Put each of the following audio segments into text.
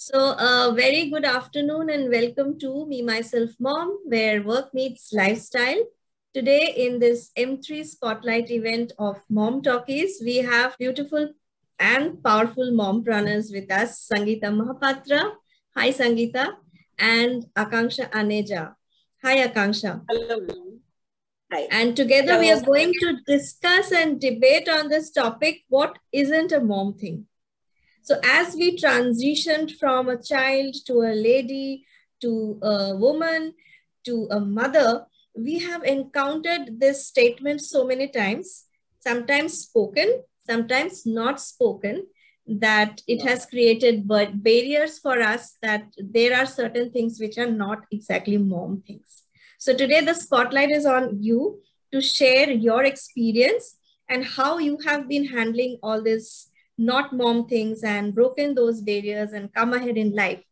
So, a very good afternoon and welcome to Me, Myself, Mom, where work meets lifestyle. Today, in this M3 Spotlight event of Mom Talkies, we have beautiful and powerful mom runners with us, Sangeeta Mahapatra. Hi, Sangeeta. And Akanksha Aneja. Hi, Akanksha. Hello. Hi. And together Hello. we are going to discuss and debate on this topic, what isn't a mom thing? So as we transitioned from a child to a lady, to a woman, to a mother, we have encountered this statement so many times, sometimes spoken, sometimes not spoken, that it has created barriers for us, that there are certain things which are not exactly mom things. So today the spotlight is on you to share your experience and how you have been handling all this not mom things and broken those barriers and come ahead in life.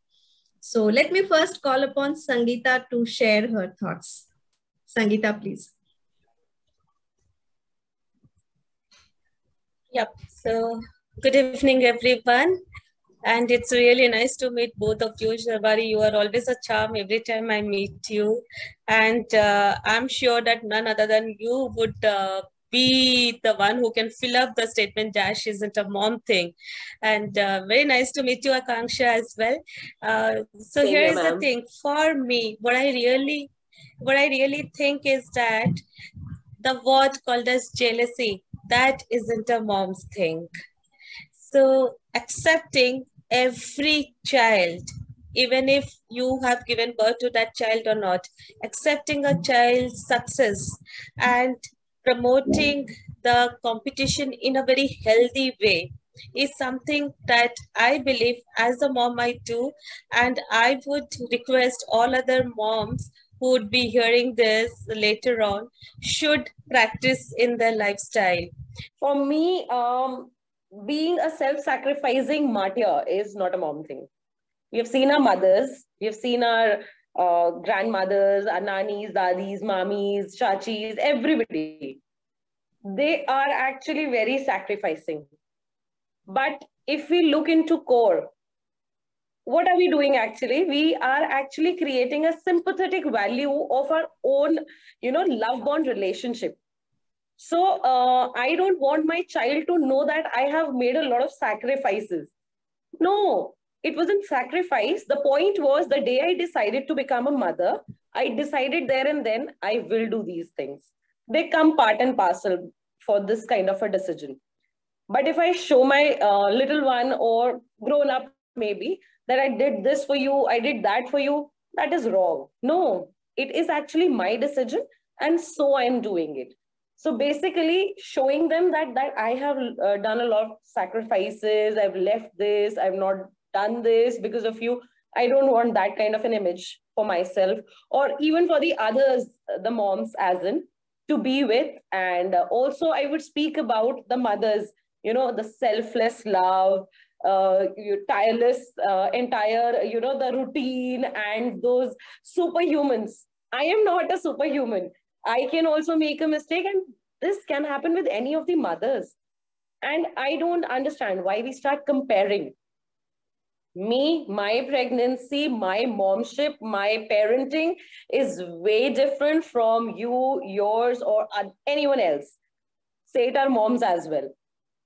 So let me first call upon Sangeeta to share her thoughts. Sangeeta, please. Yep. So good evening, everyone. And it's really nice to meet both of you. Sharbari, you are always a charm every time I meet you. And I'm sure that none other than you would be the one who can fill up the statement, Dash isn't a mom thing. And very nice to meet you, Akanksha, as well. So Same here here, is the thing. For me, what I really think is that the word called as jealousy, that isn't a mom's thing. So accepting every child, even if you have given birth to that child or not, accepting a child's success and promoting the competition in a very healthy way is something that I believe as a mom I do, and I would request all other moms who would be hearing this later on should practice in their lifestyle. For me, being a self-sacrificing martyr is not a mom thing. We have seen our mothers, we have seen our grandmothers, our nannies, dadis, mommies, chachis, everybody. They are actually very sacrificing. But if we look into core, what are we doing actually? We are actually creating a sympathetic value of our own, love bond relationship. So I don't want my child to know that I have made a lot of sacrifices. No, it wasn't sacrifice. The point was the day I decided to become a mother, I decided there and then I will do these things. They come part and parcel for this kind of a decision. But if I show my little one or grown up maybe that I did this for you, I did that for you, that is wrong. No, it is actually my decision and so I am doing it. So basically showing them that I have done a lot of sacrifices, I've left this, I've not done this because of you. I don't want that kind of an image for myself or even for the others, the moms as in, to be with. And also I would speak about the mothers, the selfless love, tireless, entire, the routine and those superhumans. I am not a superhuman. I can also make a mistake, and this can happen with any of the mothers. And I don't understand why we start comparing me, my pregnancy, my momship, my parenting is way different from you, yours, or anyone else. Say it our moms as well.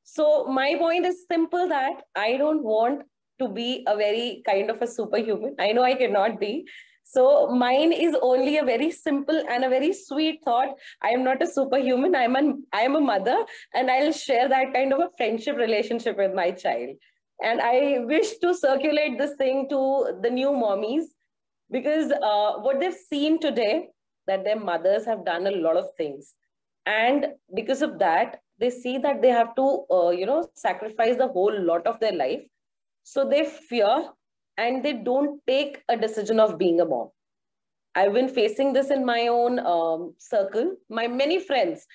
So my point is simple that I don't want to be a very kind of a superhuman. I know I cannot be. So mine is only a very simple and a very sweet thought. I am not a superhuman. I am a mother, and I'll share that kind of a friendship relationship with my child. And I wish to circulate this thing to the new mommies because what they've seen today, that their mothers have done a lot of things. And because of that, they see that they have to, sacrifice the whole lot of their life. So they fear and they don't take a decision of being a mom. I've been facing this in my own circle, my many friends,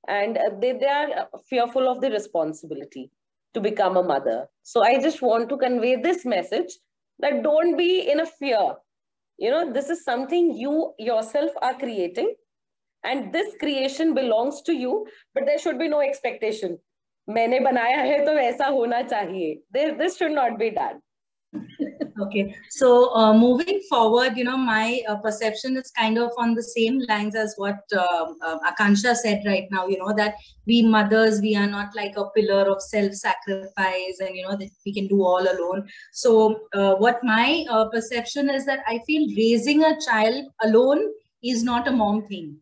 and they are fearful of the responsibility to become a mother. So I just want to convey this message that don't be in a fear. This is something you yourself are creating, and this creation belongs to you, but there should be no expectation. मैंने बनाया है तो ऐसा होना चाहिए. This should not be done. Okay, so moving forward, my perception is kind of on the same lines as what Akansha said right now, that we mothers, we are not like a pillar of self-sacrifice and, that we can do all alone. So what my perception is that I feel raising a child alone is not a mom thing.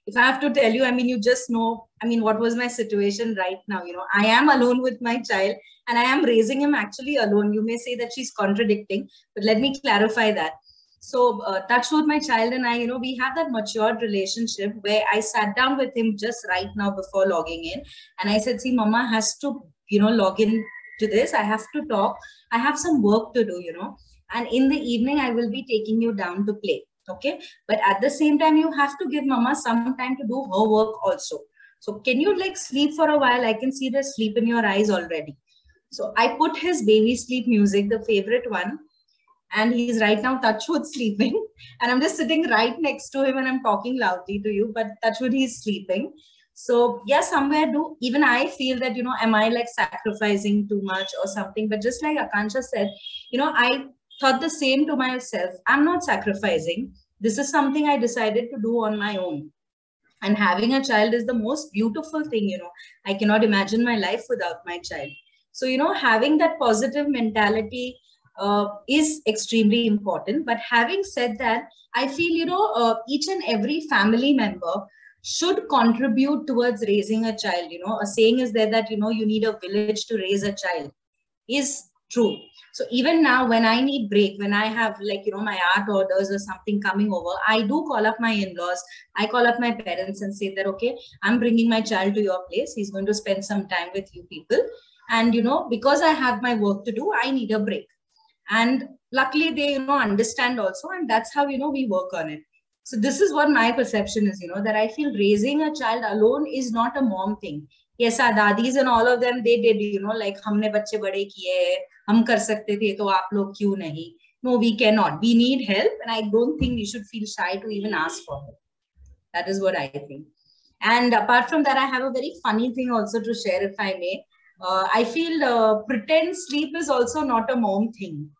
If I have to tell you, you just know, what was my situation right now? I am alone with my child and I am raising him actually alone. You may say that she's contradicting, but let me clarify that. So touch with my child and I, we have that matured relationship where I sat down with him just right now before logging in. And I said, see, Mama has to, log in to this. I have to talk. I have some work to do, and in the evening, I will be taking you down to play. Okay, but at the same time you have to give Mama some time to do her work also. So can you like sleep for a while? I can see the sleep in your eyes already. So I put his baby sleep music, the favorite one, and he's right now touchwood sleeping, and I'm just sitting right next to him and I'm talking loudly to you, but touchwood he's sleeping. So yeah, somewhere do even I feel that, am I like sacrificing too much or something? But just like Akansha said, I thought the same to myself. I'm not sacrificing. This is something I decided to do on my own. And having a child is the most beautiful thing, I cannot imagine my life without my child. So, having that positive mentality is extremely important. But having said that, I feel, each and every family member should contribute towards raising a child. A saying is there that, you need a village to raise a child is true. So even now when I need break, when I have like, my art orders or something coming over, I do call up my in-laws. I call up my parents and say that, okay, I'm bringing my child to your place. He's going to spend some time with you people. And, because I have my work to do, I need a break. And luckily they, understand also. And that's how, we work on it. So this is what my perception is, that I feel raising a child alone is not a mom thing. Yes, our daddies and all of them, they did, like, हमने बच्चे बड़े किए, हम कर सकते थे, तो आप लोग क्यों नहीं? No, we cannot. We need help, and I don't think we should feel shy to even ask for help. That is what I think. And apart from that, I have a very funny thing also to share, if I may. I feel pretend sleep is also not a mom thing.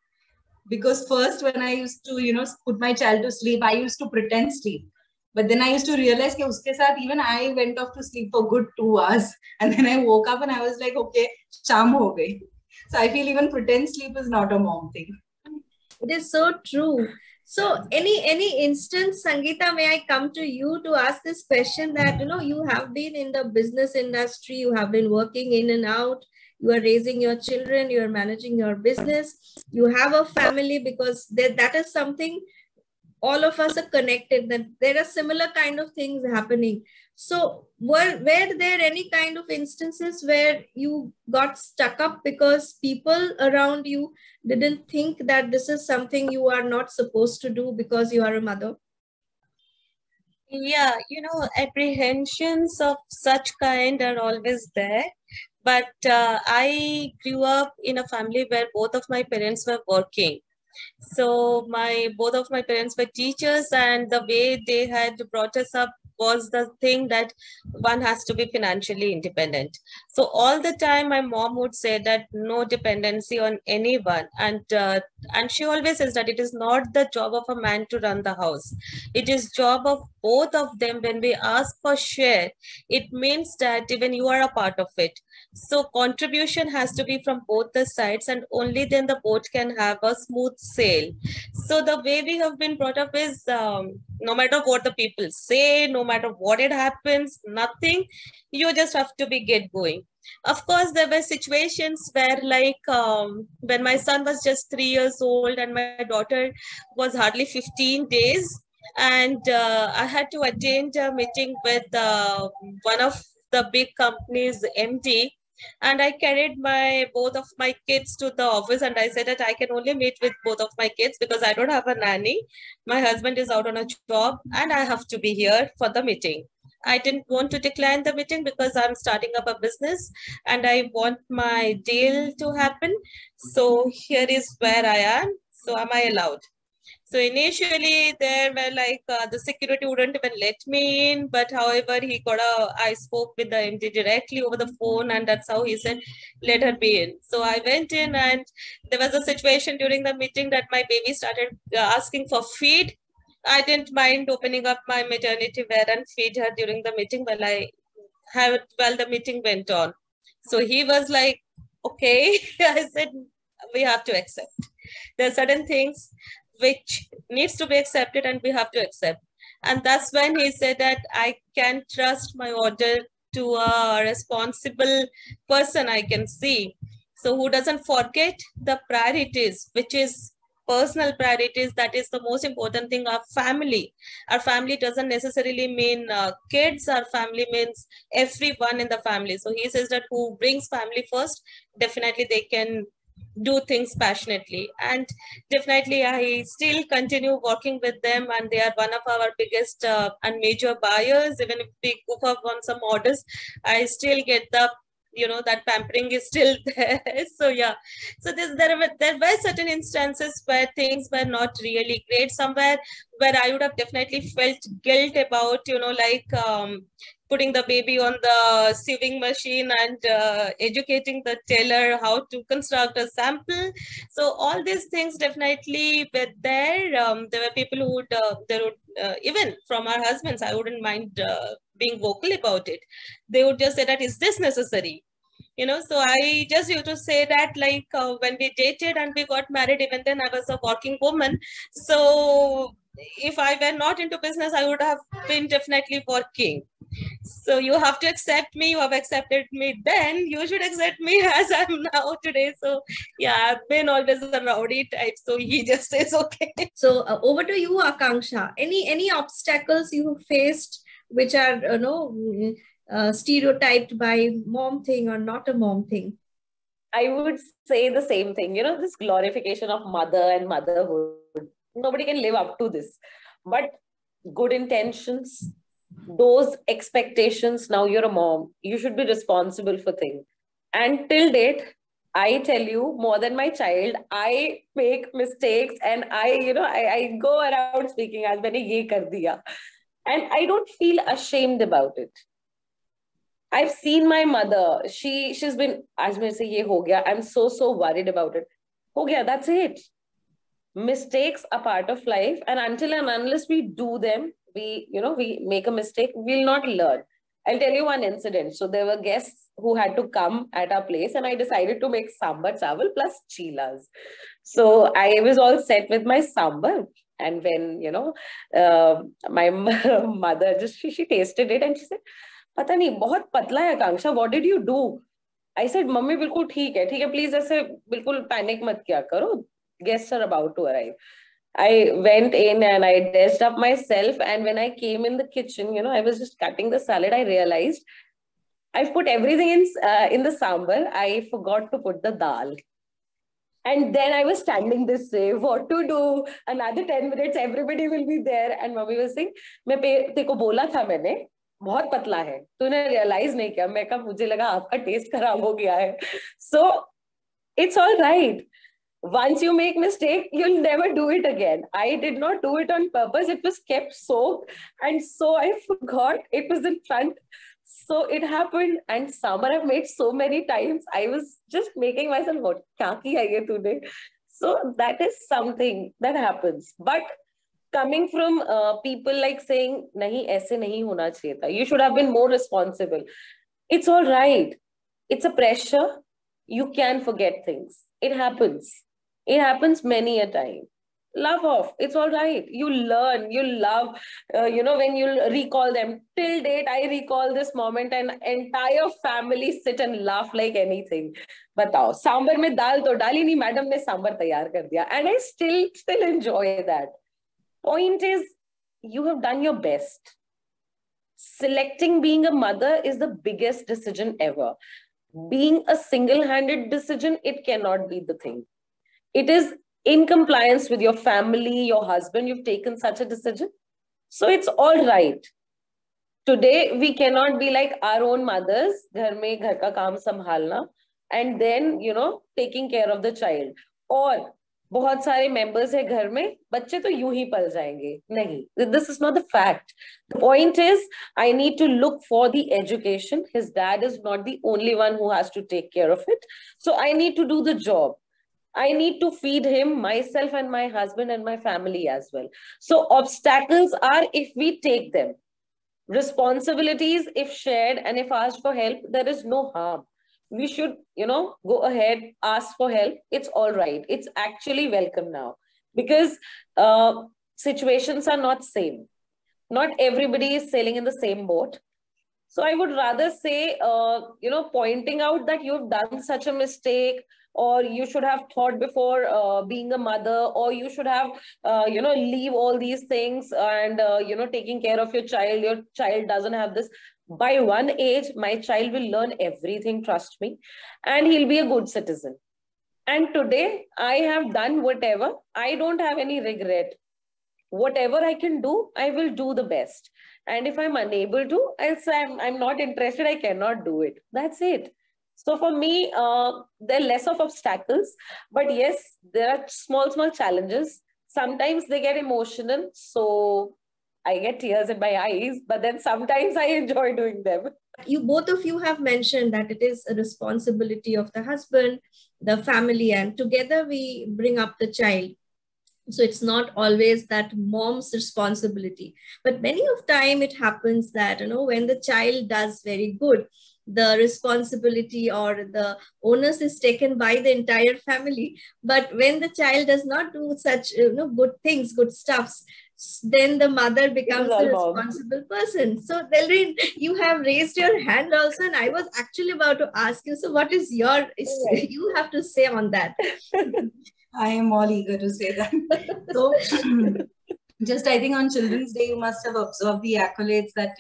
Because first, when I used to, put my child to sleep, I used to pretend sleep. But then I used to realize that uske saath, even I went off to sleep for good 2 hours. And then I woke up and I was like, okay, sham ho gayi. So I feel even pretend sleep is not a mom thing. It is so true. So any instance, Sangeeta, may I come to you to ask this question that, you have been in the business industry, you have been working in and out, you are raising your children, you are managing your business, you have a family, because that is something all of us are connected, that there are similar kind of things happening. So were there any kind of instances where you got stuck up because people around you didn't think that this is something you are not supposed to do because you are a mother? Yeah, apprehensions of such kind are always there. But I grew up in a family where both of my parents were working. So both of my parents were teachers, and the way they had brought us up was the thing that one has to be financially independent. So all the time my mom would say that no dependency on anyone, and she always says that it is not the job of a man to run the house. It is job of both of them. When we ask for share, it means that even you are a part of it. So contribution has to be from both the sides, and only then the boat can have a smooth sail. So the way we have been brought up is no matter what the people say, no matter what it happens, nothing, you just have to get going. Of course, there were situations where, like, when my son was just 3 years old and my daughter was hardly 15 days, and I had to attend a meeting with one of the big company's MD. And I carried both of my kids to the office, and I said that I can only meet with both of my kids because I don't have a nanny. My husband is out on a job and I have to be here for the meeting. I didn't want to decline the meeting because I'm starting up a business and I want my deal to happen. So here is where I am. So am I allowed? So initially there were like the security wouldn't even let me in, but however I spoke with the MD directly over the phone, and that's how he said, let her be in. So I went in, and there was a situation during the meeting that my baby started asking for feed. I didn't mind opening up my maternity wear and feed her during the meeting while the meeting went on. So he was like, okay. I said, we have to accept. There are certain things which needs to be accepted and we have to accept. And that's when he said that I can trust my order to a responsible person I can see. So who doesn't forget the priorities, which is personal priorities. That is the most important thing. Our family doesn't necessarily mean kids. Our family means everyone in the family. So he says that who brings family first, definitely they can do things passionately. And definitely I still continue working with them, and they are one of our biggest and major buyers. Even if we goof up on some orders, I still get the, that pampering is still there. So yeah, so there were certain instances where things were not really great, somewhere where I would have definitely felt guilt about, putting the baby on the sewing machine and educating the tailor how to construct a sample. So all these things definitely were there. There were people who would, even from our husbands, I wouldn't mind being vocal about it. They would just say that, is this necessary? So I just used to say that, like, when we dated and we got married, even then I was a working woman. So if I were not into business, I would have been definitely working. So you have to accept me. You have accepted me then. You should accept me as I'm now today. So yeah, I've been always a rowdy type. So he just says, okay. So over to you, Akanksha. Any obstacles you faced which are, stereotyped by mom thing or not a mom thing? I would say the same thing. This glorification of mother and motherhood. Nobody can live up to this. But good intentions, those expectations, now you're a mom, you should be responsible for things. And till date, I tell you, more than my child, I make mistakes, and I go around speaking as maine ye kar diya. And I don't feel ashamed about it. I've seen my mother. She's been, as I say, ye ho gaya. I'm so worried about it. Ho gaya, that's it. Mistakes are part of life, and until and unless we do them, we make a mistake, we'll not learn. I'll tell you one incident. So there were guests who had to come at our place, and I decided to make sambar chawal plus chilas. So I was all set with my sambar. And when, my mother she tasted it and she said, "Pata nahi, bahut patla hai Akanksha, what did you do?" I said, "Mummy, bilkul theek hai, please aise bilkul panic mat kiya karo. Guests are about to arrive." I went in and I dressed up myself. And when I came in the kitchen, I was just cutting the salad. I realized I've put everything in the sambar. I forgot to put the dal. And then I was standing this way, what to do? Another 10 minutes, everybody will be there. And mommy was saying, "Teko bola tha maine, बहुत पतला है, तूने realize नहीं किया." मैं कहा, मुझे लगा आपका taste खराब हो गया है. So it's all right. Once you make mistake, you'll never do it again. I did not do it on purpose. It was kept soaked, and so I forgot it was in front. So it happened, and sambar I've made so many times. I was just making myself, what kya kiya ye tune? So that is something that happens. But coming from people like saying, nahi, aise nahi hona chahiye tha. You should have been more responsible. It's all right. It's a pressure. You can forget things. It happens. It happens many a time. Laugh off. It's all right. You learn, you love, when you recall them. Till date, I recall this moment and entire family sit and laugh like anything. Batao, sambar mein dal to dali nahi, madam ne sambar taiyar kar diya. And I still enjoy that. Point is, you have done your best. Selecting being a mother is the biggest decision ever. Being a single-handed decision, it cannot be the thing. It is in compliance with your family, your husband, you've taken such a decision. So it's all right. Today, we cannot be like our own mothers, ghar mein ghar ka kaam sambhalna, and then, taking care of the child. Or बहुत सारे members है घर में, बच्चे तो यूं ही पल जाएंगे. नहीं, this is not the fact. The point is, I need to look for the education. His dad is not the only one who has to take care of it. So I need to do the job. I need to feed him, myself and my husband and my family as well. So obstacles are if we take them. Responsibilities, if shared and if asked for help, there is no harm. We should, go ahead, ask for help. It's all right. It's actually welcome now, because situations are not same. Not everybody is sailing in the same boat. So I would rather say, pointing out that you've done such a mistake, or you should have thought before being a mother, or you should have, leave all these things and, taking care of your child. Your child doesn't have this. By one age, my child will learn everything, trust me, and he'll be a good citizen. And today, I have done whatever. I don't have any regret. Whatever I can do, I will do the best. And if I'm unable to, I'll say I'm not interested, I cannot do it. That's it. So for me, there are less of obstacles, but yes, there are small challenges. Sometimes they get emotional, so I get tears in my eyes, but then sometimes I enjoy doing them. Both of you have mentioned that it is a responsibility of the husband, the family, and together we bring up the child. So it's not always that mom's responsibility, but many of time it happens that, when the child does very good, the responsibility or the onus is taken by the entire family. But when the child does not do such, good things, good stuffs, then the mother becomes the responsible person. So Delreen, you have raised your hand also, and I was actually about to ask you, so what is you have to say on that? I am all eager to say that. So, just I think on Children's Day, you must have observed the accolades that,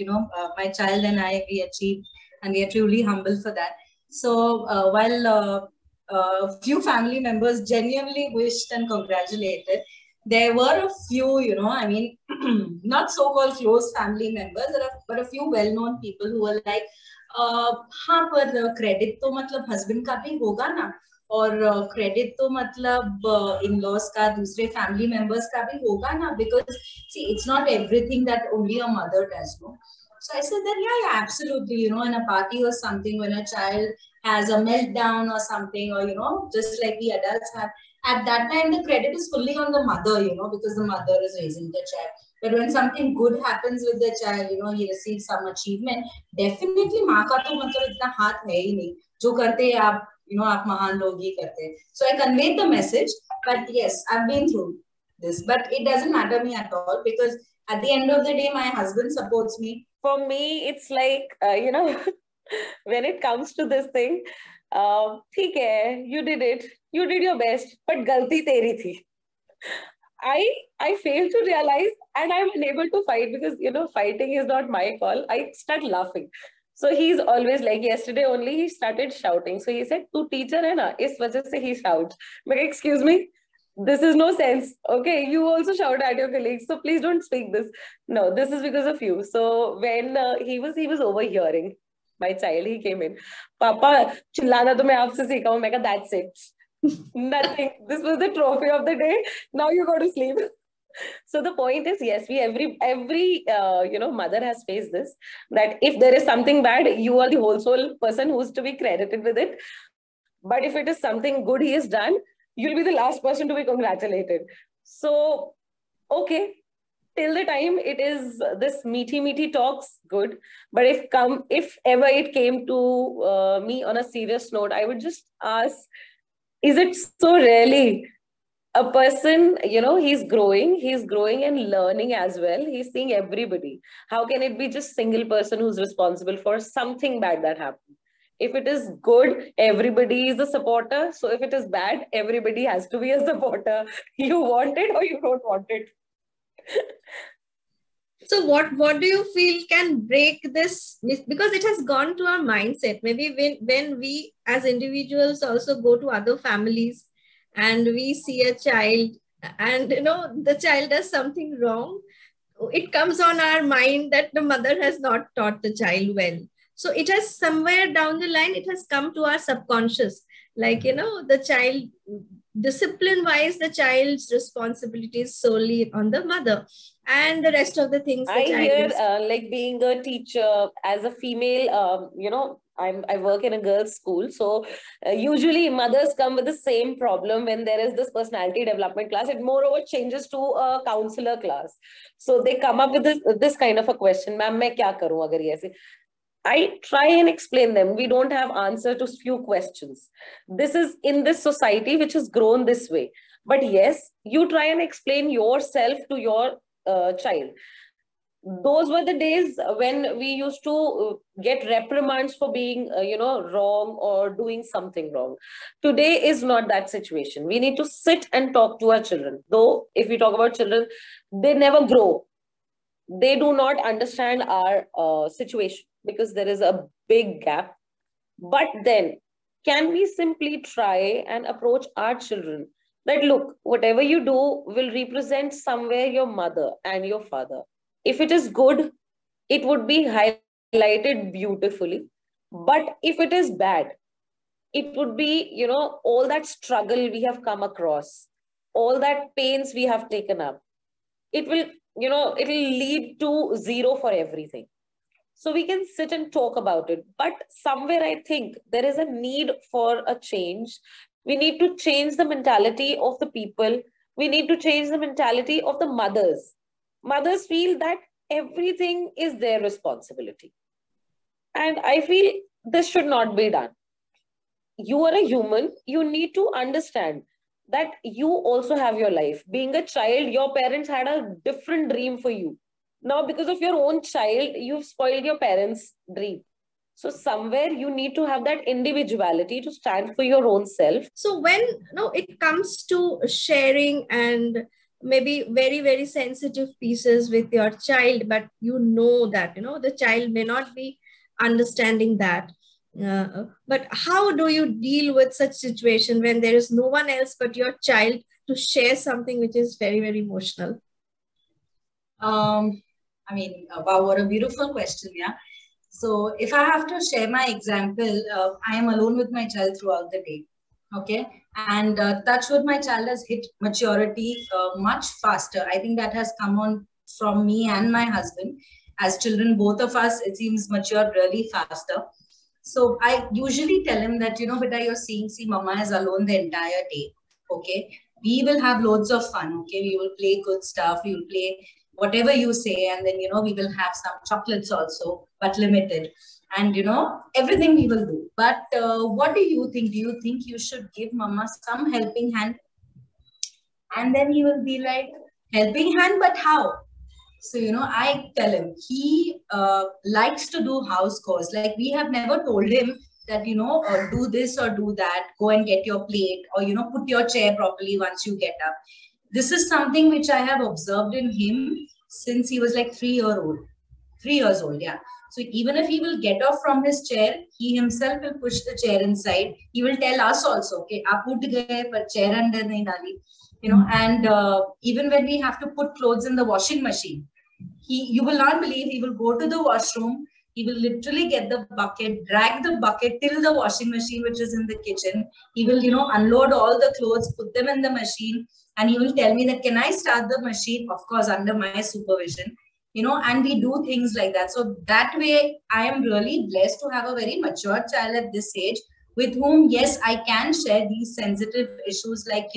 my child and I, we achieved, and we are truly humble for that. So, while a few family members genuinely wished and congratulated, there were a few, not so-called close family members, but a few well-known people who were like, हाँ पर credit तो मतलब husband का भी होगा ना, और credit तो मतलब in-laws का, दूसरे family members का भी होगा ना, because see, it's not everything that only a mother does, no? So I said that, yeah, absolutely, in a party or something, when a child has a meltdown or something, or, just like we adults have, at that time, the credit is fully on the mother, because the mother is raising the child. But when something good happens with the child, he receives some achievement, definitely माँ का तो मतलब इतना हाथ है ही नहीं, जो करते हैं आप, आप महान लोग ही करते हैं. So I conveyed the message, but yes, I've been through this, but it doesn't matter me at all, because at the end of the day, my husband supports me. For me, it's like, when it comes to this thing, ठीक है, you did it, you did your best, but गलती तेरी थी. I failed to realize, and I'm unable to fight because, fighting is not my call. I start laughing. So he's always like, yesterday only he started shouting. So he said, "Tu teacher hai na, is wajah se he shouts." I'm like, excuse me, this is no sense. Okay, you also shout at your colleagues, so please don't speak this. No, this is because of you. So when he was overhearing my child, he came in. Papa, chillana to main aapse seekha hu. Main kaha, that's it. Nothing. This was the trophy of the day. Now you go to sleep. So the point is, yes, every mother has faced this, that if there is something bad, you are the whole soul person who's to be credited with it. But if it is something good he has done, you'll be the last person to be congratulated. So, okay, till the time it is this meaty talks, good. But if ever it came to me on a serious note, I would just ask, is it so really? A person, he's growing and learning as well. He's seeing everybody. How can it be just single person who's responsible for something bad that happened? If it is good, everybody is a supporter. So if it is bad, everybody has to be a supporter. You want it or you don't want it. So what do you feel can break this? Because it has gone to our mindset. Maybe when we as individuals also go to other families and we see a child and the child does something wrong, it comes on our mind that the mother has not taught the child well. So it has somewhere down the line, it has come to our subconscious. Like, the child discipline wise, the child's responsibility is solely on the mother, and the rest of the things the I child hear is. like being a teacher as a female, I work in a girls' school. So usually mothers come with the same problem when there is this personality development class. It moreover changes to a counselor class. So they come up with this kind of a question, ma'am, मैं क्या करूं अगर ये ऐसे? I try and explain them. We don't have answer to few questions. This is in this society which has grown this way. But yes, you try and explain yourself to your child. Those were the days when we used to get reprimands for being wrong or doing something wrong. Today is not that situation. We need to sit and talk to our children. Though if we talk about children, they never grow. They do not understand our situation because there is a big gap. But then can we simply try and approach our children that, look, whatever you do will represent somewhere your mother and your father. If it is good, it would be highlighted beautifully. But if it is bad, it would be, all that struggle we have come across, all that pains we have taken up. It will, it will lead to zero for everything. So we can sit and talk about it. But somewhere I think there is a need for a change. We need to change the mentality of the people. We need to change the mentality of the mothers. Mothers feel that everything is their responsibility. And I feel this should not be done. You are a human. You need to understand that you also have your life. Being a child, your parents had a different dream for you. Now, because of your own child, you've spoiled your parents' dream. So somewhere you need to have that individuality to stand for your own self. So when it comes to sharing and maybe very, very sensitive pieces with your child, but that, the child may not be understanding that. But how do you deal with such situation when there is no one else but your child to share something which is very, very emotional? Wow, what a beautiful question, yeah. So if I have to share my example, I am alone with my child throughout the day, okay? And touch with my child has hit maturity much faster. I think that has come on from me and my husband. As children, both of us, it seems mature really faster. So I usually tell him that, beta, you're see mama is alone the entire day, okay? We will have loads of fun, okay? We will play good stuff. We will play whatever you say, and then we will have some chocolates also, but limited, and everything we will do. But what do you think you should give mama some helping hand? And then he will be like, helping hand, but how? So I tell him he likes to do house chores. Like, we have never told him that or do this or do that, go and get your plate, or put your chair properly once you get up. This is something which I have observed in him since he was like 3 years old. Yeah. So even if he will get off from his chair, he himself will push the chair inside. He will tell us also, okay, aap uth gaye, but chair under nahi dali. And even when we have to put clothes in the washing machine, you will not believe, he will go to the washroom. He will literally get the bucket, drag the bucket till the washing machine, which is in the kitchen. He will, unload all the clothes, put them in the machine, and he will tell me that, can I start the machine? Of course, under my supervision, and we do things like that. So that way, I am really blessed to have a very mature child at this age with whom, yes, I can share these sensitive issues like,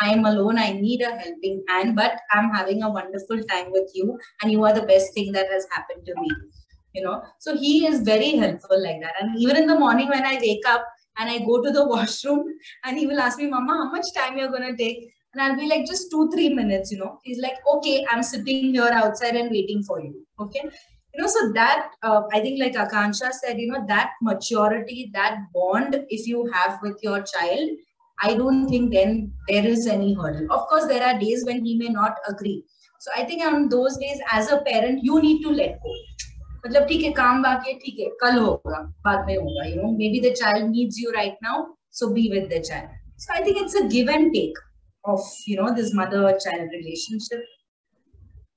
I am alone, I need a helping hand, but I'm having a wonderful time with you, and you are the best thing that has happened to me. So he is very helpful like that. And even in the morning when I wake up and I go to the washroom, and he will ask me, mama, how much time you're going to take? And I'll be like, just 2-3 minutes, He's like, okay, I'm sitting here outside and waiting for you. Okay. So that, I think like Akanksha said, that maturity, that bond, if you have with your child, I don't think then there is any hurdle. Of course, there are days when he may not agree. So I think on those days, as a parent, you need to let go. मतलब ठीक है, काम बाकी है, ठीक है, कल होगा, बाद में होगा, maybe the child needs you right now, so be with the child. So I think it's a give and take of this mother-child relationship.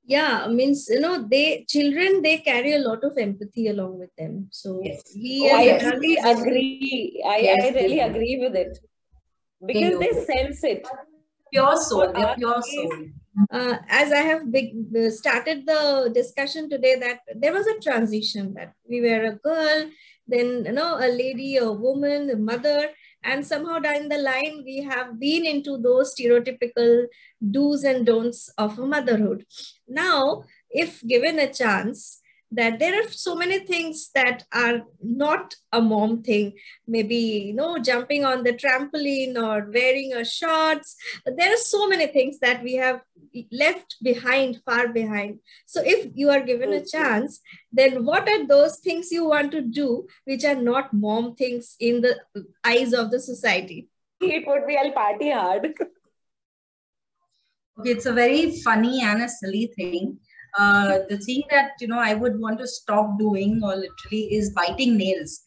Yeah, means children, they carry a lot of empathy along with them. So yes. I really agree. I really agree with it. because they sense it. Pure soul, they're pure soul. As I have started the discussion today, that there was a transition, that we were a girl, then a lady, a woman, a mother, and somehow down the line we have been into those stereotypical do's and don'ts of a motherhood. Now, if given a chance, that there are so many things that are not a mom thing, maybe jumping on the trampoline or wearing a shorts. There are so many things that we have left behind, far behind. So if you are given a chance, then what are those things you want to do which are not mom things in the eyes of the society? It would be I'll party hard. Okay, it's a very funny and a silly thing. The thing that I would want to stop doing, or literally, is biting nails.